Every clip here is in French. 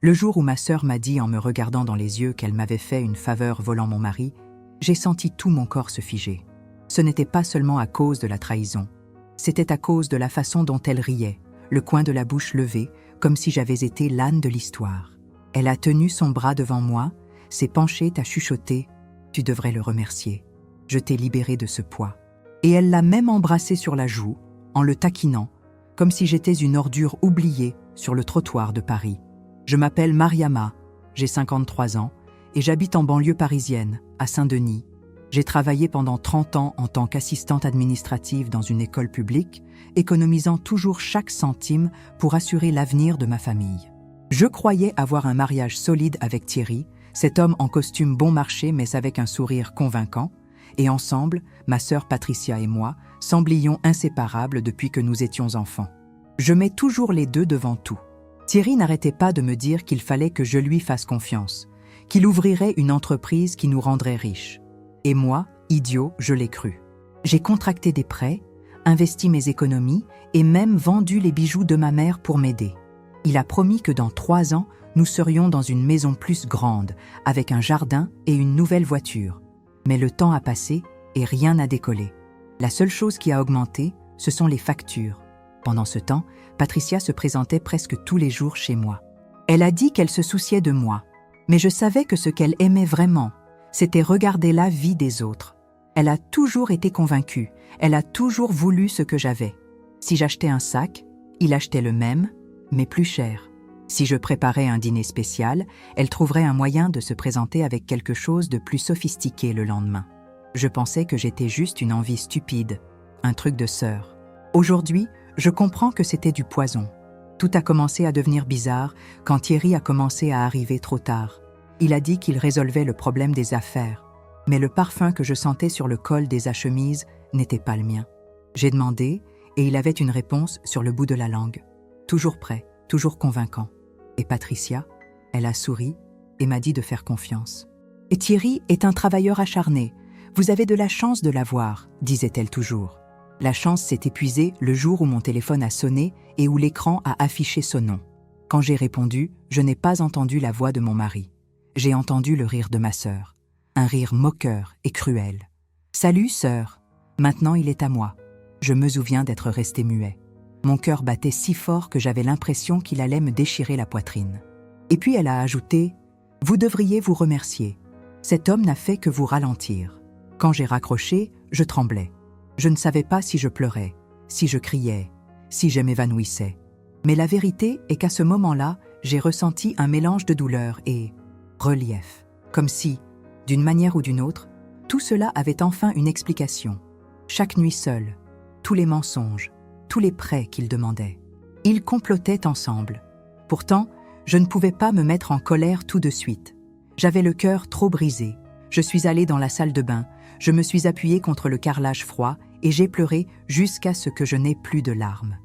Le jour où ma sœur m'a dit en me regardant dans les yeux qu'elle m'avait fait une faveur volant mon mari, j'ai senti tout mon corps se figer. Ce n'était pas seulement à cause de la trahison, c'était à cause de la façon dont elle riait, le coin de la bouche levé, comme si j'avais été l'âne de l'histoire. Elle a tenu son bras devant moi, s'est penchée à chuchoter « Tu devrais le remercier. Je t'ai libéré de ce poids. » Et elle l'a même embrassé sur la joue, en le taquinant, comme si j'étais une ordure oubliée sur le trottoir de Paris. Je m'appelle Mariama, j'ai 53 ans et j'habite en banlieue parisienne, à Saint-Denis. J'ai travaillé pendant 30 ans en tant qu'assistante administrative dans une école publique, économisant toujours chaque centime pour assurer l'avenir de ma famille. Je croyais avoir un mariage solide avec Thierry, cet homme en costume bon marché mais avec un sourire convaincant, et ensemble, ma sœur Patricia et moi, semblions inséparables depuis que nous étions enfants. Je mets toujours les deux devant tout. Thierry n'arrêtait pas de me dire qu'il fallait que je lui fasse confiance, qu'il ouvrirait une entreprise qui nous rendrait riches. Et moi, idiot, je l'ai cru. J'ai contracté des prêts, investi mes économies et même vendu les bijoux de ma mère pour m'aider. Il a promis que dans 3 ans, nous serions dans une maison plus grande, avec un jardin et une nouvelle voiture. Mais le temps a passé et rien n'a décollé. La seule chose qui a augmenté, ce sont les factures. Pendant ce temps, Patricia se présentait presque tous les jours chez moi. Elle a dit qu'elle se souciait de moi, mais je savais que ce qu'elle aimait vraiment, c'était regarder la vie des autres. Elle a toujours été convaincue, elle a toujours voulu ce que j'avais. Si j'achetais un sac, il achetait le même, mais plus cher. Si je préparais un dîner spécial, elle trouverait un moyen de se présenter avec quelque chose de plus sophistiqué le lendemain. Je pensais que j'étais juste une envie stupide, un truc de sœur. Aujourd'hui, je comprends que c'était du poison. Tout a commencé à devenir bizarre quand Thierry a commencé à arriver trop tard. Il a dit qu'il résolvait le problème des affaires, mais le parfum que je sentais sur le col des chemises n'était pas le mien. J'ai demandé et il avait une réponse sur le bout de la langue. Toujours prêt, toujours convaincant. Et Patricia, elle a souri et m'a dit de faire confiance. « Et Thierry est un travailleur acharné. Vous avez de la chance de l'avoir, disait-elle toujours. La chance s'est épuisée le jour où mon téléphone a sonné et où l'écran a affiché son nom. Quand j'ai répondu, je n'ai pas entendu la voix de mon mari. J'ai entendu le rire de ma sœur. Un rire moqueur et cruel. « Salut, sœur. Maintenant, il est à moi. » Je me souviens d'être resté muet. Mon cœur battait si fort que j'avais l'impression qu'il allait me déchirer la poitrine. Et puis elle a ajouté « Vous devriez vous remercier. Cet homme n'a fait que vous ralentir. » Quand j'ai raccroché, je tremblais. Je ne savais pas si je pleurais, si je criais, si je m'évanouissais. Mais la vérité est qu'à ce moment-là, j'ai ressenti un mélange de douleur et relief. Comme si, d'une manière ou d'une autre, tout cela avait enfin une explication. Chaque nuit seule, tous les mensonges, tous les prêts qu'ils demandaient. Ils complotaient ensemble. Pourtant, je ne pouvais pas me mettre en colère tout de suite. J'avais le cœur trop brisé. Je suis allée dans la salle de bain, je me suis appuyée contre le carrelage froid et j'ai pleuré jusqu'à ce que je n'ai plus de larmes.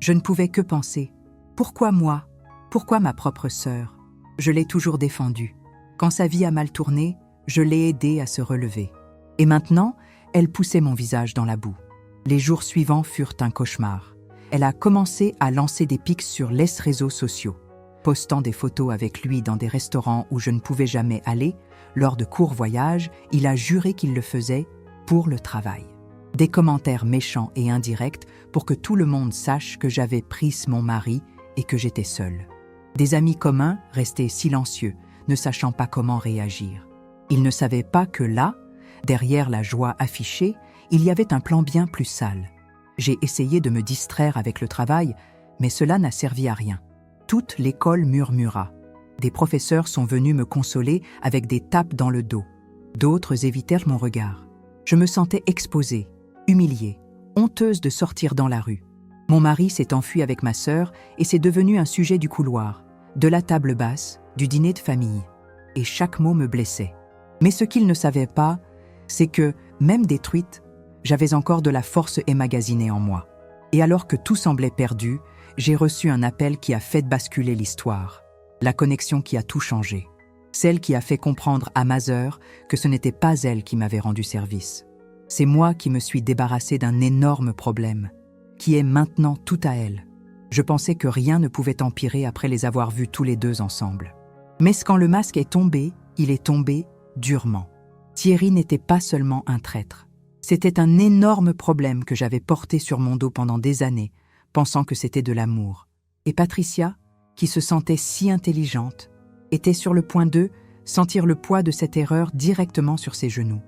Je ne pouvais que penser « Pourquoi moi ? Pourquoi ma propre sœur ?» Je l'ai toujours défendue. Quand sa vie a mal tourné, je l'ai aidée à se relever. Et maintenant, elle poussait mon visage dans la boue. Les jours suivants furent un cauchemar. Elle a commencé à lancer des pics sur les réseaux sociaux, postant des photos avec lui dans des restaurants où je ne pouvais jamais aller. Lors de courts voyages, il a juré qu'il le faisait pour le travail. Des commentaires méchants et indirects pour que tout le monde sache que j'avais pris mon mari et que j'étais seule. Des amis communs restaient silencieux, ne sachant pas comment réagir. Ils ne savaient pas que là, derrière la joie affichée, il y avait un plan bien plus sale. J'ai essayé de me distraire avec le travail, mais cela n'a servi à rien. Toute l'école murmura. Des professeurs sont venus me consoler avec des tapes dans le dos. D'autres évitèrent mon regard. Je me sentais exposée, humiliée, honteuse de sortir dans la rue. Mon mari s'est enfui avec ma sœur et c'est devenu un sujet du couloir, de la table basse, du dîner de famille. Et chaque mot me blessait. Mais ce qu'il ne savait pas, c'est que, même détruite, j'avais encore de la force emmagasinée en moi. Et alors que tout semblait perdu, j'ai reçu un appel qui a fait basculer l'histoire. La connexion qui a tout changé. Celle qui a fait comprendre à ma sœur que ce n'était pas elle qui m'avait rendu service. C'est moi qui me suis débarrassée d'un énorme problème, qui est maintenant tout à elle. Je pensais que rien ne pouvait empirer après les avoir vus tous les deux ensemble. Mais quand le masque est tombé, il est tombé durement. Thierry n'était pas seulement un traître. C'était un énorme problème que j'avais porté sur mon dos pendant des années, pensant que c'était de l'amour. Et Patricia, qui se sentait si intelligente, était sur le point de sentir le poids de cette erreur directement sur ses genoux.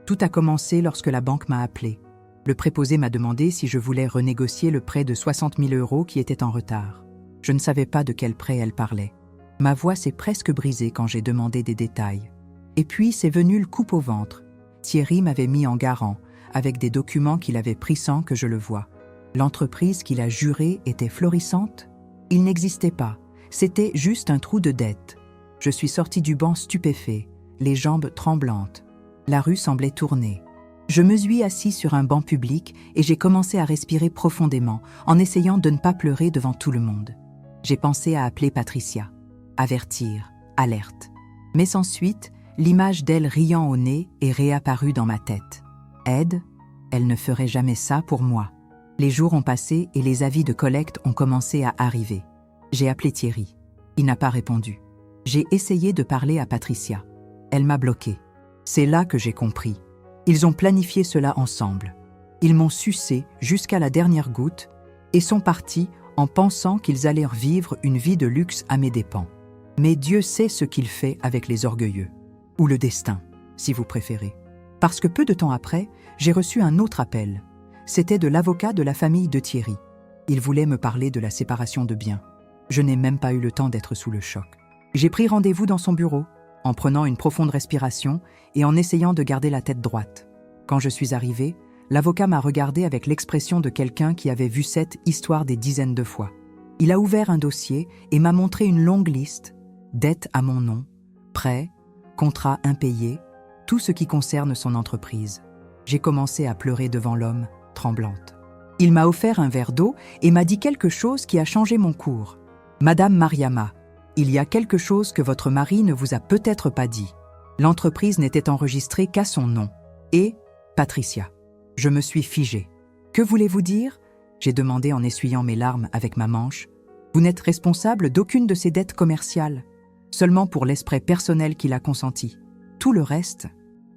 Tout a commencé lorsque la banque m'a appelé. Le préposé m'a demandé si je voulais renégocier le prêt de 60 000 € qui était en retard. Je ne savais pas de quel prêt elle parlait. Ma voix s'est presque brisée quand j'ai demandé des détails. Et puis c'est venu le coup au ventre. Thierry m'avait mis en garant, avec des documents qu'il avait pris sans que je le voie. L'entreprise qu'il a jurée était florissante. Il n'existait pas. C'était juste un trou de dette. Je suis sortie du banc stupéfait, les jambes tremblantes. La rue semblait tourner. Je me suis assis sur un banc public et j'ai commencé à respirer profondément, en essayant de ne pas pleurer devant tout le monde. J'ai pensé à appeler Patricia. Avertir, alerte. Mais sans suite, l'image d'elle riant au nez est réapparue dans ma tête. Aide, elle ne ferait jamais ça pour moi. Les jours ont passé et les avis de collecte ont commencé à arriver. J'ai appelé Thierry. Il n'a pas répondu. J'ai essayé de parler à Patricia. Elle m'a bloqué. C'est là que j'ai compris. Ils ont planifié cela ensemble. Ils m'ont sucé jusqu'à la dernière goutte et sont partis en pensant qu'ils allaient vivre une vie de luxe à mes dépens. Mais Dieu sait ce qu'il fait avec les orgueilleux. Ou le destin, si vous préférez. Parce que peu de temps après, j'ai reçu un autre appel. C'était de l'avocat de la famille de Thierry. Il voulait me parler de la séparation de biens. Je n'ai même pas eu le temps d'être sous le choc. J'ai pris rendez-vous dans son bureau, en prenant une profonde respiration et en essayant de garder la tête droite. Quand je suis arrivée, l'avocat m'a regardé avec l'expression de quelqu'un qui avait vu cette histoire des dizaines de fois. Il a ouvert un dossier et m'a montré une longue liste, dettes à mon nom, prêts, contrats impayés, tout ce qui concerne son entreprise. J'ai commencé à pleurer devant l'homme, tremblante. Il m'a offert un verre d'eau et m'a dit quelque chose qui a changé mon cours. « Madame Mariama, il y a quelque chose que votre mari ne vous a peut-être pas dit. L'entreprise n'était enregistrée qu'à son nom. Et Patricia. » Je me suis figée. « Que voulez-vous dire ?» J'ai demandé en essuyant mes larmes avec ma manche. « Vous n'êtes responsable d'aucune de ces dettes commerciales, seulement pour l'esprit personnel qu'il a consenti. Tout le reste,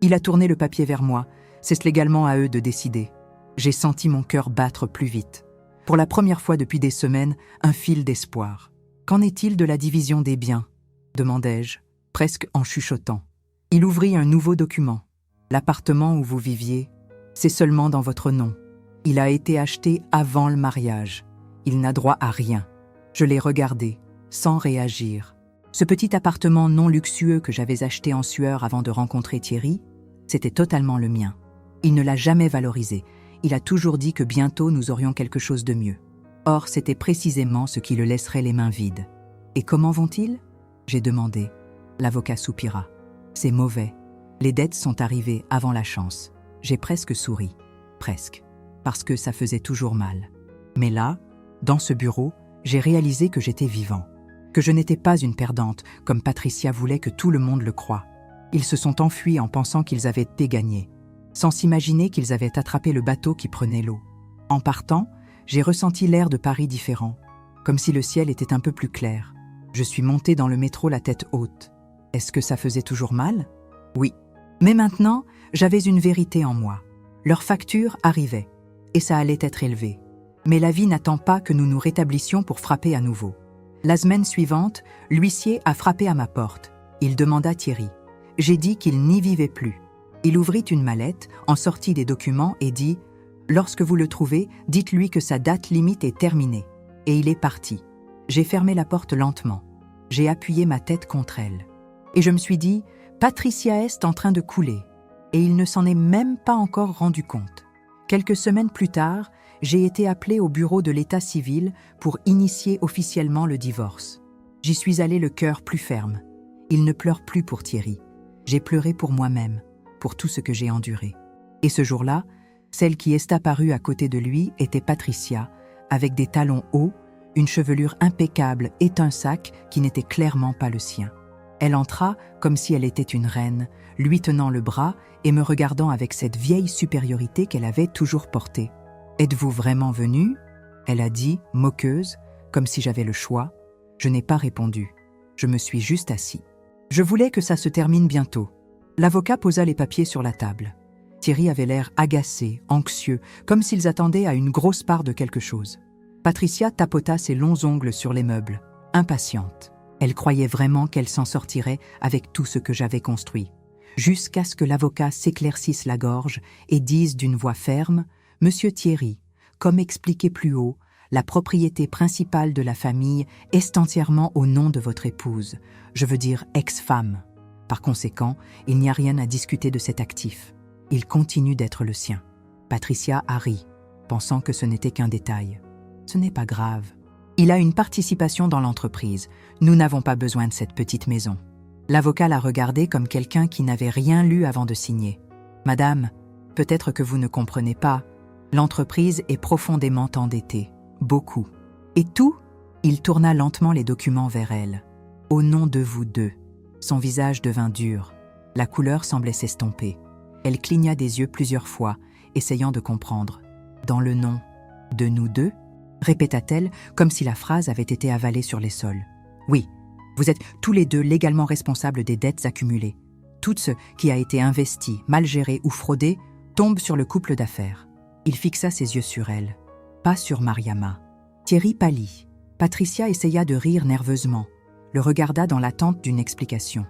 il a tourné le papier vers moi. C'est légalement à eux de décider. » J'ai senti mon cœur battre plus vite. Pour la première fois depuis des semaines, un fil d'espoir. « Qu'en est-il de la division des biens ?» demandai-je, presque en chuchotant. Il ouvrit un nouveau document. « L'appartement où vous viviez, c'est seulement dans votre nom. Il a été acheté avant le mariage. Il n'a droit à rien. » Je l'ai regardé, sans réagir. Ce petit appartement non luxueux que j'avais acheté en sueur avant de rencontrer Thierry, c'était totalement le mien. Il ne l'a jamais valorisé. Il a toujours dit que bientôt nous aurions quelque chose de mieux. Or, c'était précisément ce qui le laisserait les mains vides. « Et comment vont-ils » j'ai demandé. L'avocat soupira. « C'est mauvais. Les dettes sont arrivées avant la chance. » J'ai presque souri. Presque. Parce que ça faisait toujours mal. Mais là, dans ce bureau, j'ai réalisé que j'étais vivant. Que je n'étais pas une perdante, comme Patricia voulait que tout le monde le croie. Ils se sont enfuis en pensant qu'ils avaient été gagnés, sans s'imaginer qu'ils avaient attrapé le bateau qui prenait l'eau. En partant, j'ai ressenti l'air de Paris différent, comme si le ciel était un peu plus clair. Je suis montée dans le métro la tête haute. Est-ce que ça faisait toujours mal ? Oui. Mais maintenant, j'avais une vérité en moi. Leur facture arrivait, et ça allait être élevé. Mais la vie n'attend pas que nous nous rétablissions pour frapper à nouveau. La semaine suivante, l'huissier a frappé à ma porte. Il demanda Thierry. J'ai dit qu'il n'y vivait plus. Il ouvrit une mallette, en sortit des documents et dit « Lorsque vous le trouvez, dites-lui que sa date limite est terminée. » Et il est parti. J'ai fermé la porte lentement. J'ai appuyé ma tête contre elle. Et je me suis dit « Patricia est en train de couler. » Et il ne s'en est même pas encore rendu compte. Quelques semaines plus tard, j'ai été appelée au bureau de l'état civil pour initier officiellement le divorce. J'y suis allée le cœur plus ferme. Il ne pleure plus pour Thierry. J'ai pleuré pour moi-même, pour tout ce que j'ai enduré. Et ce jour-là, celle qui est apparue à côté de lui était Patricia, avec des talons hauts, une chevelure impeccable et un sac qui n'était clairement pas le sien. Elle entra comme si elle était une reine, lui tenant le bras et me regardant avec cette vieille supériorité qu'elle avait toujours portée. « Êtes-vous vraiment venue ?» Elle a dit, moqueuse, comme si j'avais le choix. Je n'ai pas répondu. Je me suis juste assis. Je voulais que ça se termine bientôt. L'avocat posa les papiers sur la table. Thierry avait l'air agacé, anxieux, comme s'ils attendaient à une grosse part de quelque chose. Patricia tapota ses longs ongles sur les meubles, impatiente. Elle croyait vraiment qu'elle s'en sortirait avec tout ce que j'avais construit. Jusqu'à ce que l'avocat s'éclaircisse la gorge et dise d'une voix ferme « Monsieur Thierry, comme expliqué plus haut, la propriété principale de la famille est entièrement au nom de votre épouse, je veux dire ex-femme. Par conséquent, il n'y a rien à discuter de cet actif. Il continue d'être le sien. » Patricia a ri, pensant que ce n'était qu'un détail. Ce n'est pas grave. Il a une participation dans l'entreprise. Nous n'avons pas besoin de cette petite maison. L'avocat l'a regardé comme quelqu'un qui n'avait rien lu avant de signer. « Madame, peut-être que vous ne comprenez pas. L'entreprise est profondément endettée. Beaucoup. Et tout ?» Il tourna lentement les documents vers elle. « Au nom de vous deux. » Son visage devint dur. La couleur semblait s'estomper. Elle cligna des yeux plusieurs fois, essayant de comprendre. « Dans le nom de nous deux ?» répéta-t-elle, comme si la phrase avait été avalée sur les sols. « Oui. Vous êtes tous les deux légalement responsables des dettes accumulées. Tout ce qui a été investi, mal géré ou fraudé tombe sur le couple d'affaires. » Il fixa ses yeux sur elle, pas sur Mariama. Thierry pâlit. Patricia essaya de rire nerveusement, le regarda dans l'attente d'une explication.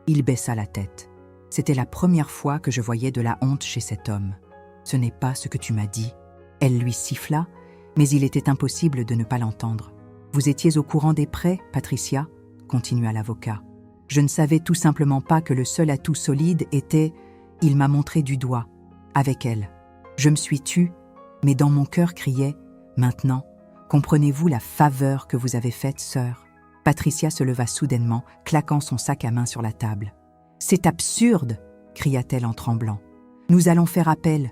Il baissa la tête. C'était la première fois que je voyais de la honte chez cet homme. « Ce n'est pas ce que tu m'as dit. » Elle lui siffla, mais il était impossible de ne pas l'entendre. « Vous étiez au courant des prêts, Patricia ?» continua l'avocat. « Je ne savais tout simplement pas que le seul atout solide était... » Il m'a montré du doigt. Avec elle. Je me suis tue, mais dans mon cœur criait « Maintenant, comprenez-vous la faveur que vous avez faite, sœur ?» Patricia se leva soudainement, claquant son sac à main sur la table. « C'est absurde !» cria-t-elle en tremblant. « Nous allons faire appel.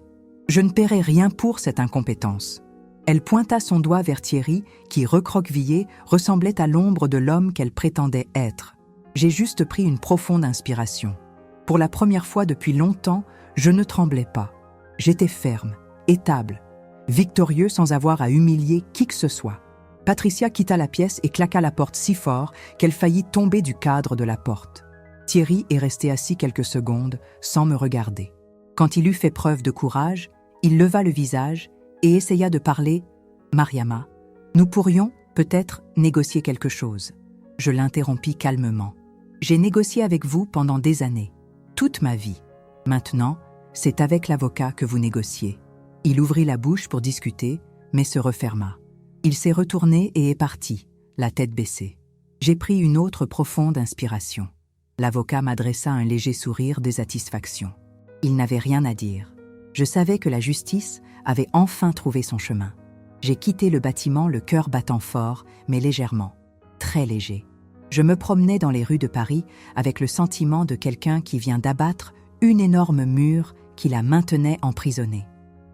Je ne paierai rien pour cette incompétence. » Elle pointa son doigt vers Thierry, qui, recroquevillé, ressemblait à l'ombre de l'homme qu'elle prétendait être. J'ai juste pris une profonde inspiration. Pour la première fois depuis longtemps, je ne tremblais pas. J'étais ferme, étable, victorieux sans avoir à humilier qui que ce soit. Patricia quitta la pièce et claqua la porte si fort qu'elle faillit tomber du cadre de la porte. Thierry est resté assis quelques secondes, sans me regarder. Quand il eut fait preuve de courage, il leva le visage et essaya de parler. « Mariama, nous pourrions, peut-être, négocier quelque chose. » Je l'interrompis calmement. « J'ai négocié avec vous pendant des années, toute ma vie. Maintenant, c'est avec l'avocat que vous négociez. » Il ouvrit la bouche pour discuter, mais se referma. Il s'est retourné et est parti, la tête baissée. J'ai pris une autre profonde inspiration. L'avocat m'adressa un léger sourire de satisfaction. Il n'avait rien à dire. Je savais que la justice avait enfin trouvé son chemin. J'ai quitté le bâtiment le cœur battant fort, mais légèrement, très léger. Je me promenais dans les rues de Paris avec le sentiment de quelqu'un qui vient d'abattre une énorme mur qui la maintenait emprisonnée.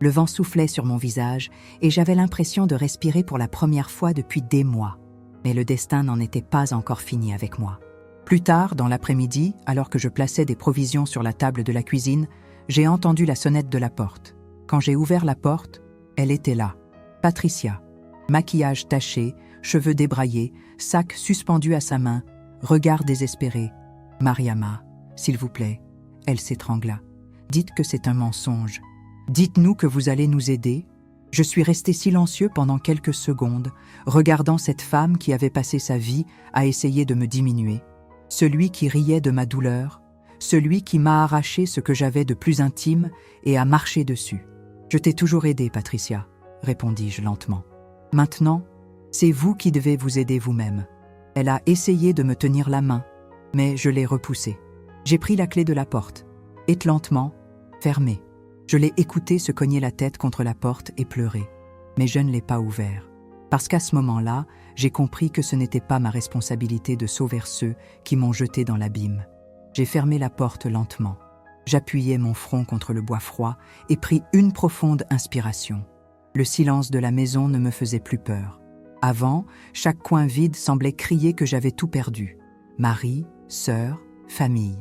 Le vent soufflait sur mon visage et j'avais l'impression de respirer pour la première fois depuis des mois. Mais le destin n'en était pas encore fini avec moi. Plus tard, dans l'après-midi, alors que je plaçais des provisions sur la table de la cuisine, j'ai entendu la sonnette de la porte. Quand j'ai ouvert la porte, elle était là. Patricia. Maquillage taché, cheveux débraillés, sac suspendu à sa main, regard désespéré. « Mariama, s'il vous plaît. » Elle s'étrangla. « Dites que c'est un mensonge. Dites-nous que vous allez nous aider. » Je suis resté silencieux pendant quelques secondes, regardant cette femme qui avait passé sa vie à essayer de me diminuer. Celui qui riait de ma douleur, celui qui m'a arraché ce que j'avais de plus intime et a marché dessus. « Je t'ai toujours aidé, Patricia, » répondis-je lentement. « Maintenant, c'est vous qui devez vous aider vous-même. » Elle a essayé de me tenir la main, mais je l'ai repoussée. J'ai pris la clé de la porte, et lentement, fermée. Je l'ai écoutée se cogner la tête contre la porte et pleurer, mais je ne l'ai pas ouvert. Parce qu'à ce moment-là, j'ai compris que ce n'était pas ma responsabilité de sauver ceux qui m'ont jeté dans l'abîme. J'ai fermé la porte lentement. J'appuyai mon front contre le bois froid et pris une profonde inspiration. Le silence de la maison ne me faisait plus peur. Avant, chaque coin vide semblait crier que j'avais tout perdu. Mari, sœur, famille.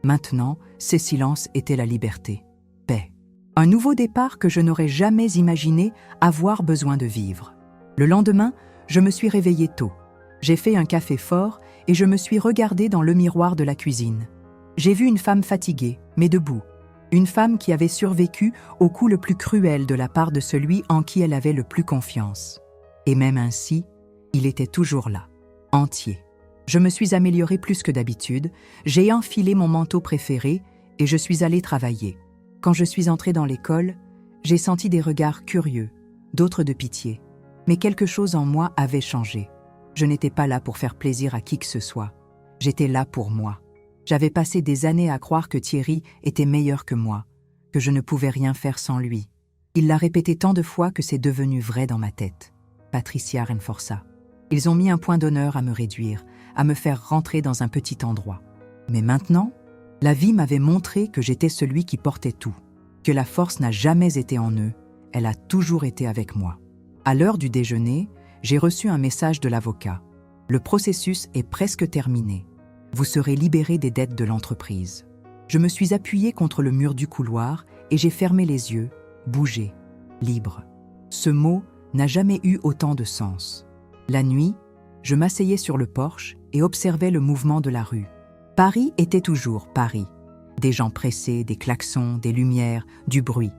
Maintenant, ces silences étaient la liberté. Paix. Un nouveau départ que je n'aurais jamais imaginé avoir besoin de vivre. Le lendemain, Je me suis réveillée tôt. J'ai fait un café fort et je me suis regardée dans le miroir de la cuisine. J'ai vu une femme fatiguée, mais debout. Une femme qui avait survécu au coup le plus cruel de la part de celui en qui elle avait le plus confiance. Et même ainsi, il était toujours là, entier. Je me suis améliorée plus que d'habitude, j'ai enfilé mon manteau préféré et je suis allée travailler. Quand je suis entrée dans l'école, j'ai senti des regards curieux, d'autres de pitié. Mais quelque chose en moi avait changé. Je n'étais pas là pour faire plaisir à qui que ce soit. J'étais là pour moi. J'avais passé des années à croire que Thierry était meilleur que moi, que je ne pouvais rien faire sans lui. Il l'a répété tant de fois que c'est devenu vrai dans ma tête. Patricia Renforsa. Ils ont mis un point d'honneur à me réduire, à me faire rentrer dans un petit endroit. Mais maintenant, la vie m'avait montré que j'étais celui qui portait tout, que la force n'a jamais été en eux, elle a toujours été avec moi. À l'heure du déjeuner, j'ai reçu un message de l'avocat. Le processus est presque terminé. Vous serez libéré des dettes de l'entreprise. Je me suis appuyé contre le mur du couloir et j'ai fermé les yeux, bougé, libre. Ce mot n'a jamais eu autant de sens. La nuit, je m'asseyais sur le porche et observais le mouvement de la rue. Paris était toujours Paris. Des gens pressés, des klaxons, des lumières, du bruit.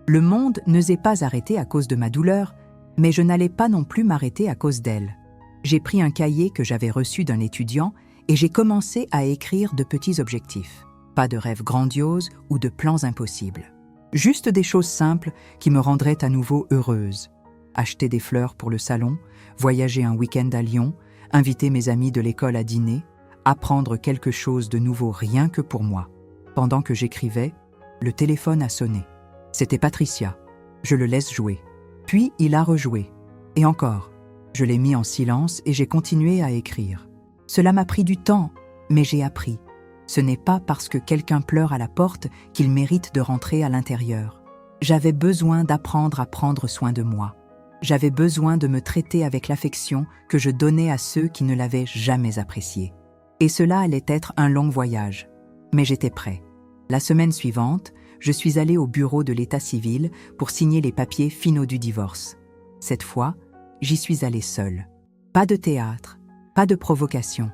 Le monde ne s'est pas arrêté à cause de ma douleur, mais je n'allais pas non plus m'arrêter à cause d'elle. J'ai pris un cahier que j'avais reçu d'un étudiant et j'ai commencé à écrire de petits objectifs. Pas de rêves grandioses ou de plans impossibles. Juste des choses simples qui me rendraient à nouveau heureuse. Acheter des fleurs pour le salon, voyager un week-end à Lyon, inviter mes amis de l'école à dîner, apprendre quelque chose de nouveau rien que pour moi. Pendant que j'écrivais, le téléphone a sonné. C'était Patricia. Je le laisse jouer. Puis il a rejoué. Et encore. Je l'ai mis en silence et j'ai continué à écrire. Cela m'a pris du temps, mais j'ai appris. Ce n'est pas parce que quelqu'un pleure à la porte qu'il mérite de rentrer à l'intérieur. J'avais besoin d'apprendre à prendre soin de moi. J'avais besoin de me traiter avec l'affection que je donnais à ceux qui ne l'avaient jamais appréciée. Et cela allait être un long voyage. Mais j'étais prêt. La semaine suivante, je suis allé au bureau de l'état civil pour signer les papiers finaux du divorce. Cette fois, j'y suis allé seul. Pas de théâtre, pas de provocation,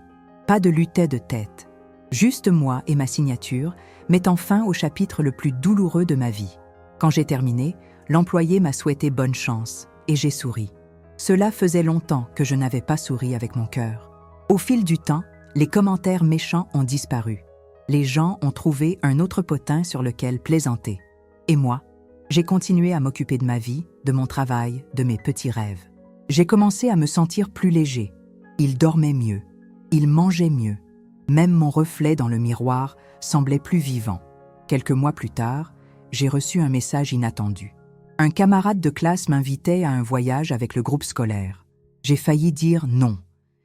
pas de lutte de tête. Juste moi et ma signature, mettant fin au chapitre le plus douloureux de ma vie. Quand j'ai terminé, l'employé m'a souhaité bonne chance et j'ai souri. Cela faisait longtemps que je n'avais pas souri avec mon cœur. Au fil du temps, les commentaires méchants ont disparu. Les gens ont trouvé un autre potin sur lequel plaisanter. Et moi, j'ai continué à m'occuper de ma vie, de mon travail, de mes petits rêves. J'ai commencé à me sentir plus léger. Il dormait mieux. Il mangeait mieux. Même mon reflet dans le miroir semblait plus vivant. Quelques mois plus tard, j'ai reçu un message inattendu. Un camarade de classe m'invitait à un voyage avec le groupe scolaire. J'ai failli dire non.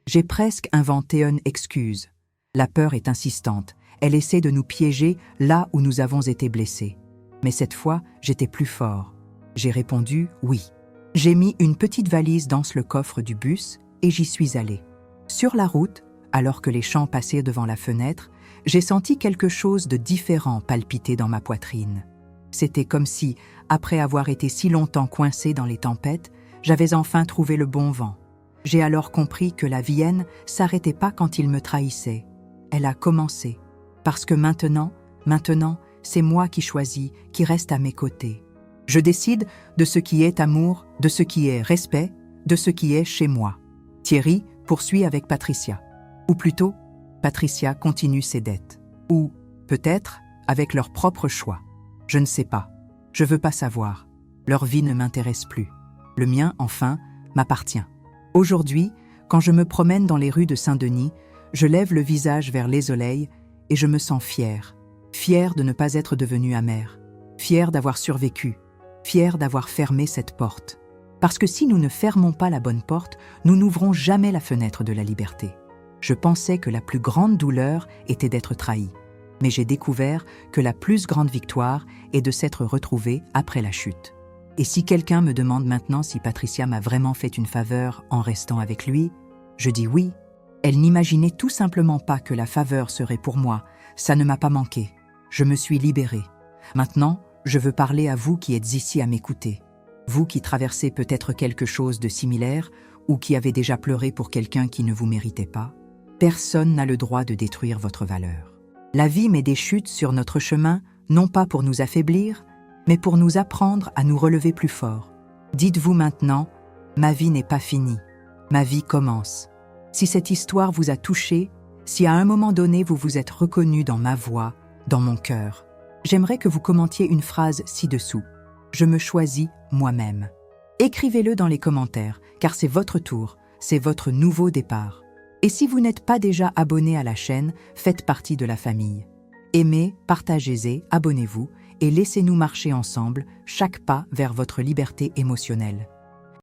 J'ai presque inventé une excuse. La peur est insistante. Elle essaie de nous piéger là où nous avons été blessés. Mais cette fois, j'étais plus fort. J'ai répondu oui. J'ai mis une petite valise dans le coffre du bus et j'y suis allé. Sur la route, alors que les champs passaient devant la fenêtre, j'ai senti quelque chose de différent palpiter dans ma poitrine. C'était comme si, après avoir été si longtemps coincé dans les tempêtes, j'avais enfin trouvé le bon vent. J'ai alors compris que la Vienne s'arrêtait pas quand il me trahissait. Elle a commencé. Parce que maintenant, c'est moi qui choisis, qui reste à mes côtés. Je décide de ce qui est amour, de ce qui est respect, de ce qui est chez moi. Thierry poursuit avec Patricia. Ou plutôt, Patricia continue ses dettes. Ou, peut-être, avec leur propre choix. Je ne sais pas. Je veux pas savoir. Leur vie ne m'intéresse plus. Le mien, enfin, m'appartient. Aujourd'hui, quand je me promène dans les rues de Saint-Denis, je lève le visage vers les soleils et je me sens fière. Fière de ne pas être devenue amère. Fière d'avoir survécu. Fière d'avoir fermé cette porte. Parce que si nous ne fermons pas la bonne porte, nous n'ouvrons jamais la fenêtre de la liberté. Je pensais que la plus grande douleur était d'être trahi. Mais j'ai découvert que la plus grande victoire est de s'être retrouvée après la chute. Et si quelqu'un me demande maintenant si Patricia m'a vraiment fait une faveur en restant avec lui, je dis oui. Elle n'imaginait tout simplement pas que la faveur serait pour moi. Ça ne m'a pas manqué. Je me suis libérée. Maintenant, je veux parler à vous qui êtes ici à m'écouter. Vous qui traversez peut-être quelque chose de similaire ou qui avez déjà pleuré pour quelqu'un qui ne vous méritait pas, personne n'a le droit de détruire votre valeur. La vie met des chutes sur notre chemin, non pas pour nous affaiblir, mais pour nous apprendre à nous relever plus fort. Dites-vous maintenant, ma vie n'est pas finie, ma vie commence. Si cette histoire vous a touché, si à un moment donné vous vous êtes reconnu dans ma voix, dans mon cœur, j'aimerais que vous commentiez une phrase ci-dessous. Je me choisis moi-même. Écrivez-le dans les commentaires, car c'est votre tour, c'est votre nouveau départ. Et si vous n'êtes pas déjà abonné à la chaîne, faites partie de la famille. Aimez, partagez-et, abonnez-vous et laissez-nous marcher ensemble, chaque pas vers votre liberté émotionnelle.